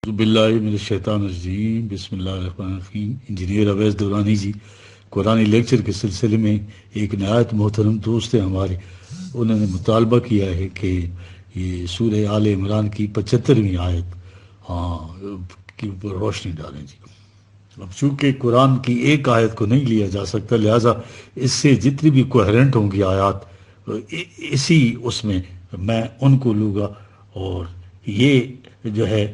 باللہ من الشیطان الرجیم، بسم اللہ الرحمن الرحیم۔ انجینئر اویس دورانی جی قرآن لیکچر کے سلسلے میں ایک نہایت محترم دوست ہیں ہمارے، انہوں نے مطالبہ کیا ہے کہ یہ سورہ آل عمران کی 75ویں آیت کے اوپر روشنی ڈالیں جی۔ اب چونکہ قرآن کی ایک آیت کو نہیں لیا جا سکتا، لہٰذا اس سے جتنی بھی کوہرنٹ ہوں گی آیات اسی اس میں میں ان کو لوں گا، اور یہ جو ہے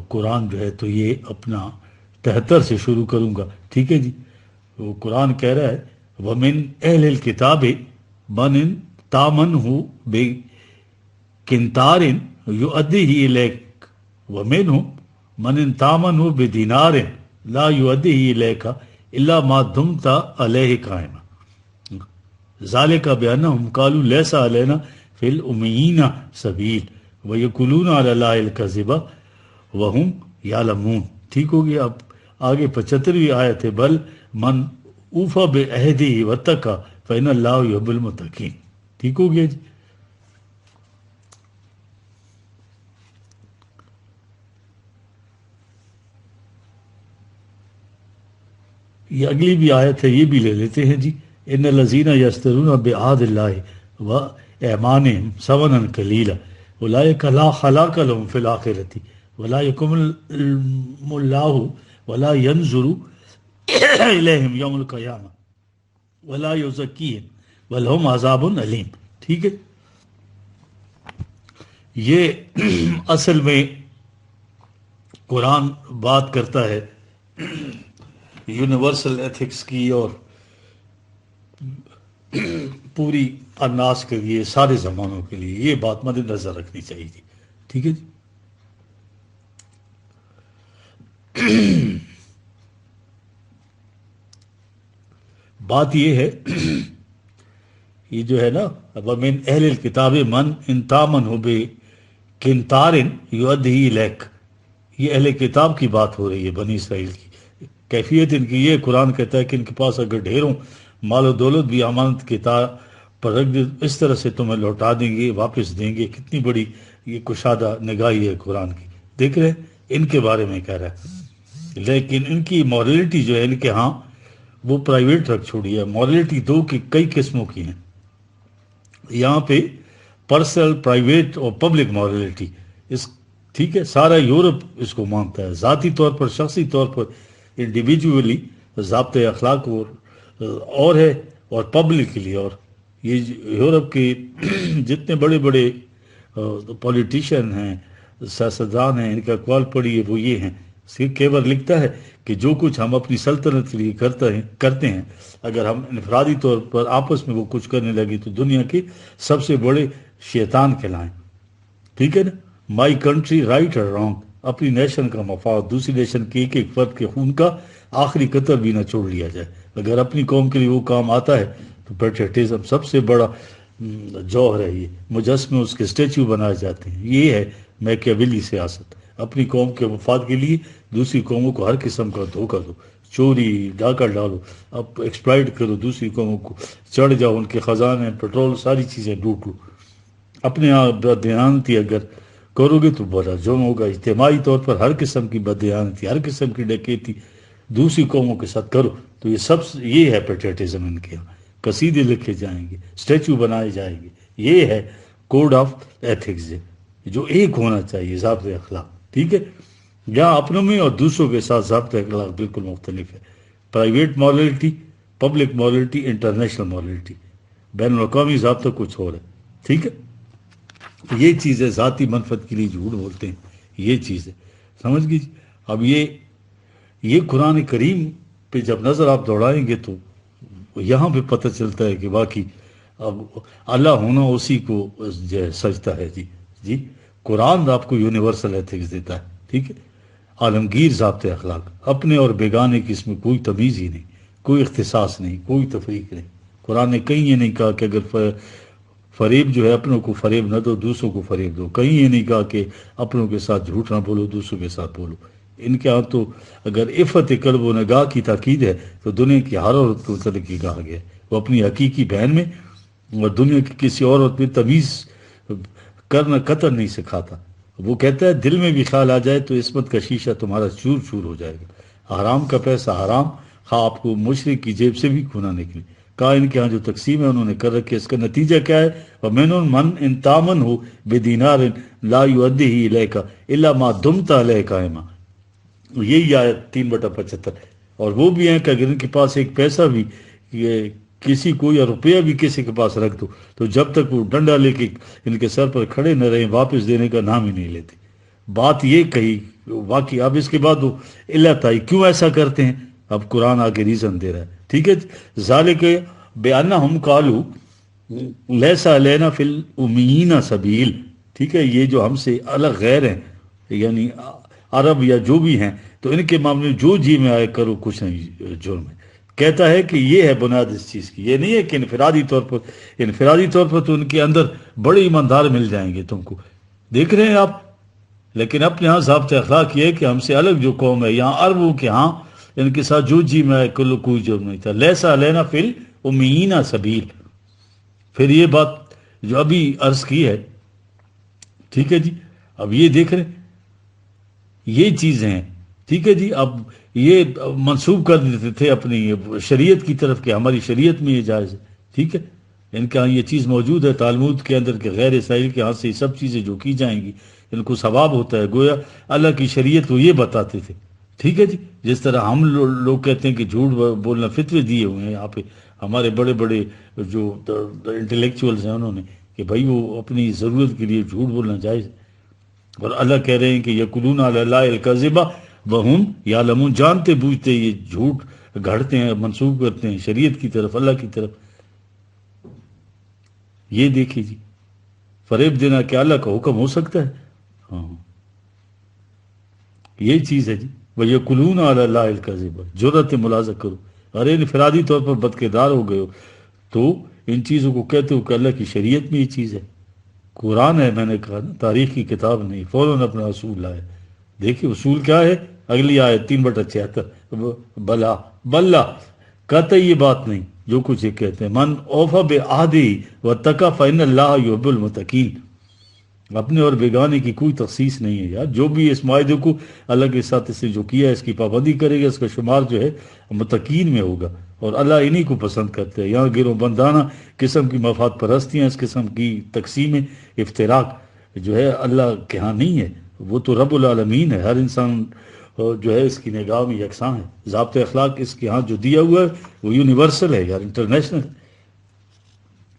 قرآن جو ہے تو یہ اپنا 73 سے شروع کروں گا، ٹھیک ہے جی۔ وہ قرآن کہہ رہا ہے وَمِنْ أَهْلِ الْكِتَابِ مَنْ تَأْمَنْهُ بِقِنْطَارٍ يُؤَدِّهِ إِلَيْكَ وَمِنْهُمْ مَنْ تَأْمَنْهُ بِدِينَارٍ لَا يُؤَدِّهِ إِلَيْكَ إِلَّا مَا دُمْتَ عَلَيْهِ قَائِمًا ذَلِكَ بِأَنَّهُمْ قَالُوا لَيْسَ عَلَيْنَا فِي الْأُمِّيِّينَ سَبِيلٌ وَيَقُولُونَ عَلَى اللَّهِ الْكَذِبَ وَهُمْ يَعْلَمُونَ۔ ٹھیک ہو گیا۔ اب آگے 75ویں آیت ہے بل من اوفا بعہدہ واتقی فإن اللہ یحب المتقین۔ ٹھیک ہو گیا جی۔ یہ اگلی بھی آیت ہے، یہ بھی لے لیتے ہیں جی۔ ان الذین یشترون بعہد اللہ وایمانہم ثمنا قلیلا اولئک لا خلاق لهم فی الآخرۃ ولا یکلمهم اللہ ولا ینظر الیہم یوم القیامہ ولا یزکیہم ولہم عذاب علیم۔ ٹھیک ہے، یہ اصل میں قرآن بات کرتا ہے یونیورسل ایتھکس کی اور پوری الناس کے لیے، سارے زمانوں کے لیے، یہ بات مد نظر رکھنی چاہیے تھی۔ ٹھیک ہے جی۔ بات یہ ہے، یہ جو ہے نا وَمِنْ أَهْلِ الْكِتَابِ مَنْ إِنْ تَأْمَنْهُ بِقِنْطَارٍ يُؤَدِّهِ إِلَيْكَ، یہ اہل کتاب کی بات ہو رہی ہے، بنی اسرائیل کی کیفیت ان کی یہ قرآن کہتا ہے کہ ان کے پاس اگر ڈھیروں مال و دولت بھی امانت کتاب پر رکھ دے اس طرح سے تمہیں لوٹا دیں گے، واپس دیں گے۔ کتنی بڑی یہ کشادہ نگاہی ہے قرآن کی، دیکھ رہے ہیں ان کے بارے میں کہہ رہا ہے۔ لیکن ان کی مورلٹی جو ہے ان کے ہاں وہ پرائیویٹ رکھ چھوڑی ہے۔ مورلٹی دو کی کئی قسموں کی ہیں یہاں پہ، پرسنل، پرائیویٹ اور پبلک مورلٹی۔ ٹھیک ہے، سارا یورپ اس کو مانتا ہے، ذاتی طور پر، شخصی طور پر، انڈیویجولی ضابطۂ اخلاق اور ہے، اور پبلکلی۔ اور یہ یورپ کے جتنے بڑے بڑے پولیٹیشین ہیں، سیاستدان ہیں، ان کا اقوال پڑھیے وہ یہ ہیں۔ کیور لکھتا ہے کہ جو کچھ ہم اپنی سلطنت کے لیے کرتے ہیں، اگر ہم انفرادی طور پر آپس میں وہ کچھ کرنے لگے تو دنیا کے سب سے بڑے شیطان کہلائیں۔ ٹھیک ہے نا، مائی کنٹری رائٹ اور رانگ، اپنی نیشن کا مفاد دوسری نیشن کے ایک ایک فرد کے خون کا آخری قطر بھی نہ چھوڑ لیا جائے۔ اگر اپنی قوم کے لیے وہ کام آتا ہے تو پیٹریٹزم سب سے بڑا جوہر ہے۔ یہ مجسمے اس کے اسٹیچو بنائے جاتے ہیں۔ یہ ہے میکیاویلی سیاست، اپنی قوم کے مفاد کے لیے دوسری قوموں کو ہر قسم کا دھوکہ دو، چوری، ڈاکہ ڈالو، اب ایکسپلائٹ کرو دوسری قوموں کو، چڑھ جاؤ ان کے خزانے، پیٹرول، ساری چیزیں لوٹ لو۔ اپنے آپ بددیانتی اگر کرو گے تو بڑا جرم ہوگا۔ اجتماعی طور پر ہر قسم کی بددیانتی، ہر قسم کی ڈکیتی دوسری قوموں کے ساتھ کرو تو یہ ہے پیٹریٹزم۔ ان کے یہاں قصیدے لکھے جائیں گے، اسٹیچو بنائے جائیں گے۔ یہ ہے کوڈ آف ایتھکس جو ایک ہونا چاہیے، ضابطۂ اخلاق۔ ٹھیک ہے، یہاں اپنوں میں اور دوسروں کے ساتھ ضابطۂ اخلاق بالکل مختلف ہے۔ Private morality, public morality, international morality, بین الاقوامی ضابطہ کچھ اور ہے۔ ٹھیک ہے، یہ چیزیں ذاتی منفعت کے لیے جھوٹ بولتے ہیں، یہ چیزیں سمجھ گئی۔ اب یہ قرآن کریم پہ جب نظر آپ دوڑائیں گے تو یہاں پہ پتہ چلتا ہے کہ واقعی اب اللہ ہونا اسی کو سجتا ہے جی۔ قرآن آپ کو یونیورسل ایتھکس دیتا ہے، ٹھیک ہے، عالمگیر ضابطۂ اخلاق، اپنے اور بیگانے کی اس میں کوئی تمیز ہی نہیں، کوئی اختصاص نہیں، کوئی تفریق نہیں۔ قرآن نے کہیں یہ نہیں کہا کہ اگر فریب جو ہے اپنوں کو فریب نہ دو، دوسروں کو فریب دو۔ کہیں یہ نہیں کہا کہ اپنوں کے ساتھ جھوٹ نہ بولو، دوسروں کے ساتھ بولو۔ ان کے ہاں تو اگر عفت قلب و نگاہ کی تاکید ہے تو دنیا کی ہر عورت کو متعلق کی کہا گیا ہے، وہ اپنی حقیقی بہن میں اور دنیا کی کسی عورت میں تمیز کرنا قطر نہیں سکھاتا۔ وہ کہتا ہے دل میں بھی خیال آ جائے تو عصمت کا شیشہ تمہارا چور چور ہو جائے گا۔ حرام کا پیسہ حرام، خواہ آپ کو مشرک کی جیب سے بھی کھونا نکلے۔ کہا ان کے ہاں جو تقسیم ہے انہوں نے کر رکھی ہے، اس کا نتیجہ کیا ہے؟ وَمِنْهُمْ مَنْ إِنْ تَأْمَنْهُ بِدِينَارٍ لَا يُؤَدِّهِ إِلَيْكَ إِلَّا مَا دُمْتَ عَلَيْهِ قَائِمًا۔ یہی آیت 3/75۔ اور وہ بھی ہیں کہ اگر ان کے پاس ایک پیسہ بھی کسی کو یا روپیہ بھی کسی کے پاس رکھ دو تو جب تک وہ ڈنڈا لے کے ان کے سر پر کھڑے نہ رہیں واپس دینے کا نام ہی نہیں لیتے۔ بات یہ کہی واقعی۔ اب اس کے بعد وہ علت آئی کیوں ایسا کرتے ہیں، اب قرآن آگے ریزن دے رہا ہے، ٹھیک ہے۔ ذالک بِأَنَّهُمْ قَالُوا لَيْسَ عَلَيْنَا فِي الْأُمِّيِّينَ سَبِيلٌ، ٹھیک ہے۔ یہ جو ہم سے الگ غیر ہیں یعنی عرب یا جو بھی ہیں، تو ان کے معاملے میں جو جی میں آئے کرو کچھ نہیں جرم ہے۔ کہتا ہے کہ یہ ہے بنیاد اس چیز کی، یہ نہیں ہے کہ انفرادی طور پر تو ان کے اندر بڑے ایماندار مل جائیں گے تم کو، دیکھ رہے ہیں آپ، لیکن اپنے ہاں ضابطۂ اخلاق یہ ہے کہ ہم سے الگ جو قوم ہے یہاں عربوں کے ہاں ان کے ساتھ جو جی میں آئے کلو کوئی جرم نہیں تھا۔ لیسا علینا فی الامیین سبیل۔ پھر یہ بات جو ابھی عرض کی ہے، ٹھیک ہے جی، اب یہ دیکھ رہے یہ چیزیں ہیں، ٹھیک ہے جی۔ اب یہ منسوب کر دیتے تھے اپنی شریعت کی طرف کہ ہماری شریعت میں یہ جائز ہے، ٹھیک ہے۔ ان کے ہاں یہ چیز موجود ہے تالمود کے اندر کہ غیر اسرائیل کے ہاں سے یہ سب چیزیں جو کی جائیں گی ان کو ثواب ہوتا ہے، گویا اللہ کی شریعت وہ یہ بتاتے تھے، ٹھیک ہے جی۔ جس طرح ہم لوگ کہتے ہیں کہ جھوٹ بولنا فتوے دیے ہوئے ہیں یہاں پہ ہمارے بڑے بڑے جو انٹلیکچوئلز ہیں انہوں نے کہ بھائی وہ اپنی ضرورت کے لیے جھوٹ بولنا جائز ہے، اور اللہ کہہ رہے ہیں کہ یقولون علی اللہ الکذب وہم یعلمون، جانتے بوجھتے یہ جھوٹ گھڑتے ہیں، منسوب کرتے ہیں شریعت کی طرف، اللہ کی طرف۔ یہ دیکھیے جی، فریب دینا کیا اللہ کا حکم ہو سکتا ہے؟ ہاں یہ چیز ہے جی۔ وَيَقُولُونَ عَلَى اللَّهِ الْكَذِبَ، جرأت ملاحظہ کرو، ارے انفرادی طور پر بدکردار ہو گئے ہو تو ان چیزوں کو کہتے ہو کہ اللہ کی شریعت میں یہ چیز ہے، قرآن ہے، میں نے کہا نا تاریخ کی کتاب نہیں، فوراً اپنا اصول لائے۔ دیکھیے اصول کیا ہے، اگلی آیت 3/76، بلا قطعی یہ بات نہیں جو کچھ یہ کہتے ہیں، من اوفا بعہدہ واتقی فإن اللہ یحب المتقین، اپنے اور بیگانے کی کوئی تخصیص نہیں ہے یار، جو بھی اس معاہدے کو اللہ کے ساتھ اس سے جو کیا ہے اس کی پابندی کرے گا، اس کا شمار جو ہے متقین میں ہوگا، اور اللہ انہی کو پسند کرتے ہیں۔ یہاں گروہ بندانہ قسم کی مفاد پرستیاں، اس قسم کی تقسیم افتراق جو ہے اللہ کے ہاں نہیں ہے، وہ تو رب العالمین ہے، ہر انسان جو ہے اس کی نگاہ میں یکساں ہے۔ ضابطۂ اخلاق اس کے ہاں جو دیا ہوا ہے وہ یونیورسل ہے یار، انٹرنیشنل۔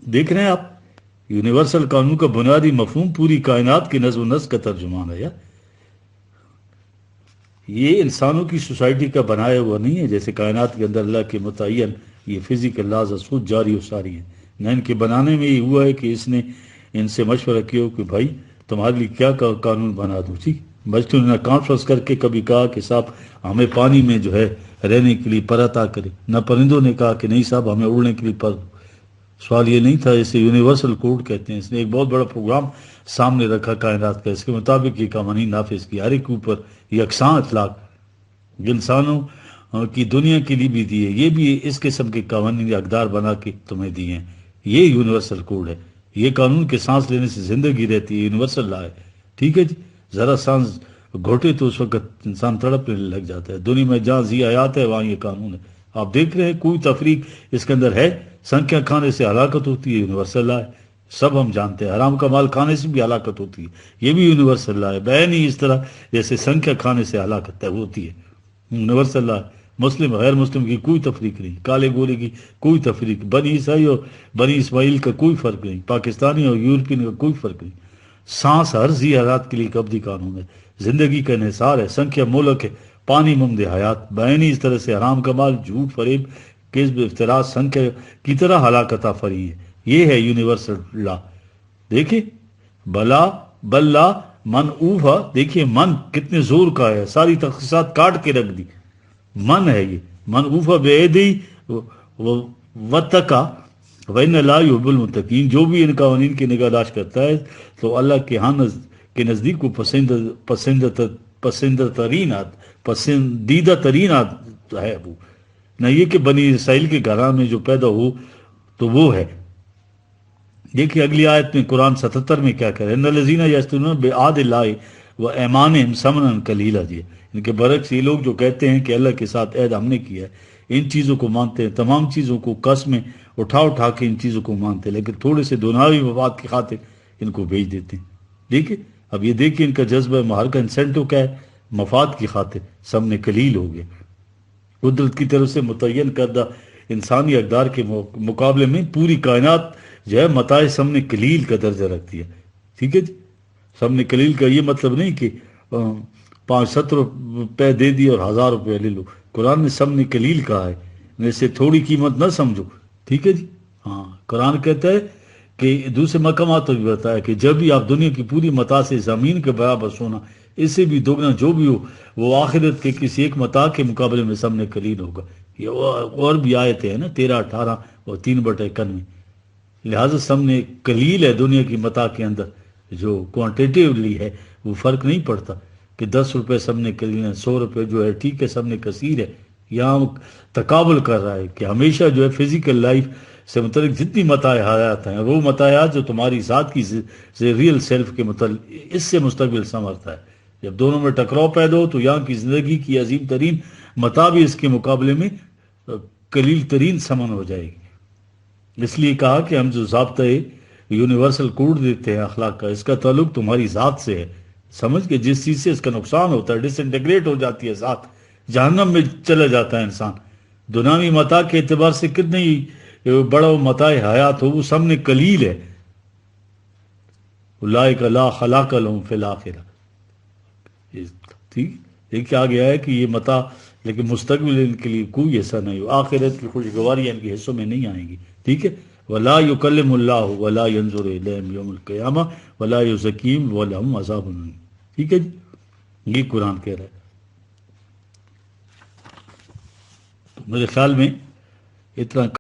دیکھ رہے ہیں آپ، یونیورسل قانون کا بنیادی مفہوم پوری کائنات کے نظم و نسق کا ترجمان ہے یار۔ یہ انسانوں کی سوسائٹی کا بنایا ہوا نہیں ہے، جیسے کائنات کے اندر اللہ کے متعین یہ فزیکل لاز خود جاری و ساری ہیں، نہ ان کے بنانے میں یہ ہوا ہے کہ اس نے ان سے مشورہ کیا ہو کہ بھائی تمہارے لیے کیا قانون بنا دوں، ٹھیک۔ بچوں نے کانفرنس کر کے کبھی کہا کہ صاحب ہمیں پانی میں جو ہے رہنے کے لیے پر عطا کرے، نہ پرندوں نے کہا کہ نہیں صاحب ہمیں اڑنے کے لیے پر۔ سوال یہ نہیں تھا، اسے یونیورسل کوڈ کہتے ہیں۔ اس نے ایک بہت بڑا پروگرام سامنے رکھا کائنات کا، اس کے مطابق یہ قوانین نافذ کیا، ہر ایک کے اوپر یکساں اخلاق انسانوں کی دنیا کے لیے بھی دیے، یہ بھی اس قسم کے قوانین اقدار بنا کے تمہیں دیے ہیں۔ یہ یونیورسل کوڈ ہے، یہ قانون کے سانس لینے سے زندگی رہتی ہے، یونیورسل لا ہے، ٹھیک ہے جی۔ ذرا سانس گھوٹے تو اس وقت انسان تڑپنے لگ جاتا ہے۔ دنیا میں جہاں زی حیات ہے وہاں یہ قانون ہے۔ آپ دیکھ رہے ہیں کوئی تفریق اس کے اندر ہے؟ سنکھیا کھانے سے ہلاکت ہوتی ہے، یونیورسل لا ہے، سب ہم جانتے ہیں۔ حرام کا مال کھانے سے بھی ہلاکت ہوتی ہے، یہ بھی یونیورسل لا ہے، بین ہی اس طرح جیسے سنکھیا کھانے سے ہلاکت ہوتی ہے، یونیورسل لا ہے۔ مسلم غیر مسلم کی کوئی تفریق نہیں، کالے گورے کی کوئی تفریق، بنی عیسائی اور بنی اسماعیل کا کوئی فرق نہیں، پاکستانی اور یورپین کا کوئی فرق نہیں۔ سانس ہر ذی حیات کے لیے ابدی قانون ہے، زندگی کا انحصار ہے، سنکھیا مولک ہے، پانی ممد حیات، بینی اس طرح سے حرام کا مال، جھوٹ، فریب، کذب، افتراء سنکھیا کی طرح ہلاکت آفرین ہے۔ یہ ہے یونیورسل لا۔ دیکھیں بلا من اوفا، دیکھیے من کتنے زور کا ہے، ساری تخصیصات کاٹ کے رکھ دی، من ہے یہ، من اوفا بعہدہ واتقی وَإِنَّ اللَّهَ يُحِبُّ الْمُتَّقِينَ، جو بھی ان قوانین کی نگہداشت کرتا ہے تو اللہ کے ہاں کے نزدیک کو پسندیدہ ترین ہے وہ، نہ یہ کہ بنی اسرائیل کے گھراں میں جو پیدا ہو تو وہ ہے، دیکھیے اگلی آیت میں قرآن 77 میں کیا کہہ رہے ہیں، ان الذین یشترون بعہد اللہ و ایمانہم ثمنا قلیلا، جی ان کے برعکس یہ لوگ جو کہتے ہیں کہ اللہ کے ساتھ عہد ہم نے کیا ہے، ان چیزوں کو مانتے ہیں، تمام چیزوں کو قسمیں اٹھا اٹھا کے ان چیزوں کو مانتے ہیں، لیکن تھوڑے سے دنیاوی مفاد کی خاطر ان کو بیچ دیتے ہیں۔ دیکھیے اب یہ دیکھیے ان کا جذبہ مہر کا انسینٹو کیا ہے، مفاد کی خاطر ثمن قلیل ہو گیا۔ قدرت کی طرف سے متعین کردہ انسانی اقدار کے مقابلے میں پوری کائنات جو ہے متاع ثمن قلیل کا درجہ رکھتی ہے، ٹھیک ہے جی۔ ثمن قلیل کا یہ مطلب نہیں کہ 5-7 روپے دے دیے اور 1000 روپے لے لو، قرآن نے ثمن قلیل کہا ہے، اسے تھوڑی قیمت نہ سمجھو، ٹھیک ہے جی۔ ہاں قرآن کہتا ہے کہ دوسرے مقامات پر بھی بتایا کہ جب بھی آپ دنیا کی پوری متاع سے زمین کے برابر سونا، اس سے بھی دگنا جو بھی ہو، وہ آخرت کے کسی ایک متاع کے مقابلے میں ثمن قلیل ہوگا۔ یہ اور بھی آیتیں ہیں نا 13, 18 اور 3/91۔ لہٰذا ثمن قلیل ہے دنیا کی متاع کے اندر، جو کوانٹیٹیولی ہے وہ فرق نہیں پڑتا کہ 10 روپے ثمن قلیل ہے، 100 روپے جو ہے ٹھیک ہے ثمن کثیر ہے۔ یہاں تقابل کر رہا ہے کہ ہمیشہ جو ہے فزیکل لائف سے متعلق جتنی متاع حیات ہیں، وہ متاعات جو تمہاری ذات کی ریئل سیلف کے متعلق اس سے مستقبل سنورتا ہے۔ جب دونوں میں ٹکراؤ پیدا ہو تو یہاں کی زندگی کی عظیم ترین متاع بھی اس کے مقابلے میں قلیل ترین ثمن ہو جائے گی۔ اس لیے کہا کہ ہم جو ضابطۂ یونیورسل کوڈ دیتے ہیں اخلاق کا، اس کا تعلق تمہاری ذات سے ہے۔ سمجھ کے جس چیز سے اس کا نقصان ہوتا ہے، ڈس انٹیگریٹ ہو جاتی ہے ذات، جہنم میں چلا جاتا ہے انسان۔ دنیاوی متاع کے اعتبار سے کتنے ہی بڑا متاع حیات ہو، وہ ثمن قلیل ہے۔ اولئک لا خلاق لهم فی الآخرہ، ٹھیک ایک آ گیا ہے کہ یہ متاع لیکن مستقبل ان کے لیے کوئی ایسا نہیں ہو، آخرت کی خوشگواری ان کے حصوں میں نہیں آئیں گی، ٹھیک ہے۔ ولا یکلم اللہ ولا ینظر الیہم یوم القیامہ ولا یزکیہم ولہم عذاب الیم، ٹھیک ہے جی، یہ قرآن کہہ رہا ہے۔ تو میرے خیال میں اتنا